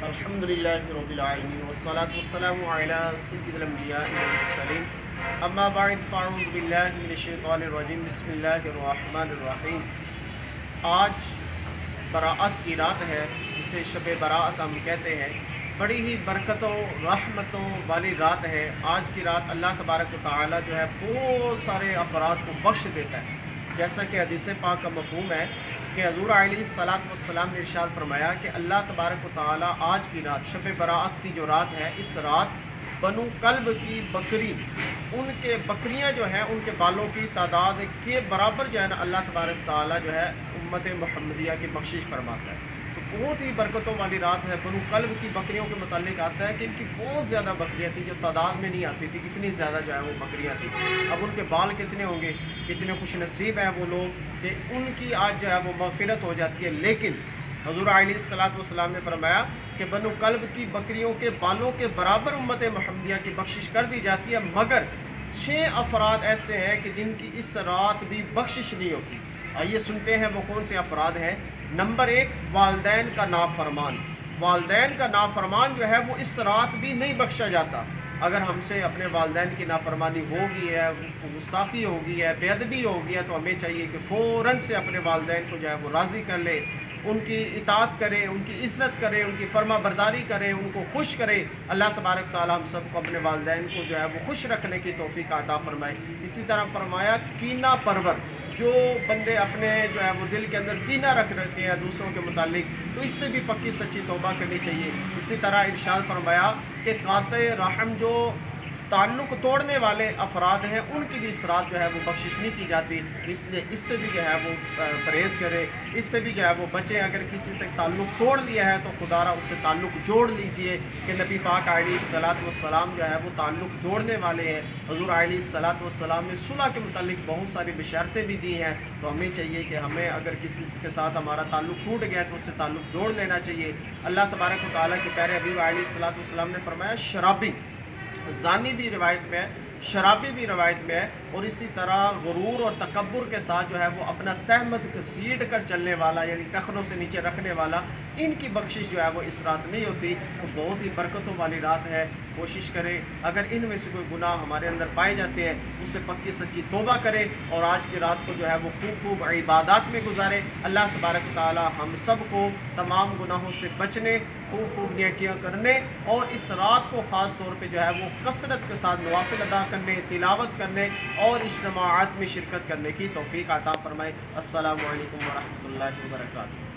अल्हम्दुलिल्लाहि रब्बिल आलमीन वस्सलातु वस्सलामु अला सय्यिदिल अंबिया'i वल मुरसलीन अम्मा बअद फ़अऊज़ु बिल्लाहि मिनश शैतानिर रजीम बिस्मिल्लाहिर रहमानिर रहीम। आज बराअत की रात है, जिसे शब बराअत हम कहते हैं। बड़ी ही बरकतों रहमतों वाली रात है। आज की रात अल्लाह तबारक व तआला जो है बहुत सारे अफराद को बख्श देता है। जैसा कि हदीस पाक का मफ़हूम है कि हज़ूर अलैहिस्सलातु वस्सलाम ने इरशाद फरमाया कि अल्लाह तबारक व तआला आज की रात शब बराअत की जो रात है, इस रात बनु कल्ब की बकरी, उनके बकरियां जो हैं उनके बालों की तादाद के बराबर जो है ना अल्लाह तबारक व तआला जो है उम्मत मुहम्मदिया की बख्शिश फरमाता है। तो बहुत ही बरकतों वाली रात है। बनु कल्ब की बकरियों के मुतालिक आता है कि इनकी बहुत ज़्यादा बकरियाँ थी जो तादाद में नहीं आती थी, इतनी ज़्यादा जो है वो बकरियाँ थी। अब उनके बाल कितने होंगे, कितने खुश नसीब हैं वो लोग कि उनकी आज जो है वो मग़फ़िरत हो जाती है। लेकिन हज़ूर अलैहिस्सलातु वस्सलाम ने फरमाया कि बनु कल्ब की बकरियों के बालों के बराबर उम्मत मुहम्मदिया की बख्शिश कर दी जाती है, मगर 6 अफराद ऐसे हैं कि जिनकी इस रात भी बख्शिश नहीं होती। आइए सुनते हैं वो कौन से अफराद हैं। नंबर 1, वालदैन का नाफरमान। वालदैन का नाफरमान जो है वो इस रात भी नहीं बख्शा जाता। अगर हमसे अपने वालदैन की नाफरमानी हो गई है, गुस्ताखी हो गई है, बेअदबी हो गई है, तो हमें चाहिए कि फ़ौरन से अपने वालदैन को जो है वो राज़ी कर ले, उनकी इताअत करें, उनकी इज़्ज़त करें, उनकी फर्मा बरदारी करें, उनको खुश करें। अल्लाह तबारक तआला हम सबको अपने वालदैन को जो है वो खुश रखने की तौफ़ीक़ अता फ़रमाए। इसी तरह फरमाया कीना परवर, जो बंदे अपने जो है वो दिल के अंदर कीना रख रखे हैं दूसरों के मुतालिक, तो इससे भी पक्की सच्ची तौबा करनी चाहिए। इसी तरह इरशाद फरमाया कि काते रहम, जो ताल्लुक़ तोड़ने वाले अफराद हैं, उनकी भी इस रात जो है वो बख्शिश नहीं की जाती। इसलिए इससे भी जो है वो परहेज़ करें, इससे भी जो है वो बचें। अगर किसी से ताल्लुक़ तोड़ लिया है तो खुदारा उससे ताल्लुक़ जोड़ लीजिए कि नबी पाक अलैहिस्सलातु वस्सलाम जो है वो ताल्लुक़ जोड़ने वाले हैं। हज़ूर अलैहिस्सलातु वस्सलाम ने सुलह के मुतालिक बहुत सारी बशर्तें भी दी हैं। तो हमें चाहिए कि हमें अगर किसी के साथ हमारा ताल्लुक़ टूट गया तो उससे ताल्लुक़ जोड़ लेना चाहिए। अल्लाह तबारक व तआला के प्यारे हबीब अलैहिस्सलातु वस्सलाम ने फरमाया शराबी, ज़ानी भी रिवायत में है, शराबी भी रिवायत में है, और इसी तरह गुरूर और तकब्बुर के साथ जो है वो अपना तहमद घसीट कर चलने वाला, यानी टखनों से नीचे रखने वाला, इनकी बख्शिश जो है वो इस रात नहीं होती। तो बहुत ही बरकतों वाली रात है। कोशिश करें अगर इनमें से कोई गुनाह हमारे अंदर पाए जाते हैं उससे पक्की सच्ची तौबा करें और आज की रात को जो है वो खूब इबादत में गुजारें। अल्लाह तबारक व तआला हम सब को तमाम गुनाहों से बचने, खूब नेकियां करने और इस रात को ख़ास तौर पे जो है वो कसरत के साथ नवाफिल अदा करने, तिलावत करने और इज्तिमाआत में शिरकत करने की तौफ़ीक़ अता फ़रमाए। अस्सलामु अलैकुम व रहमतुल्लाहि व बरकातुहू।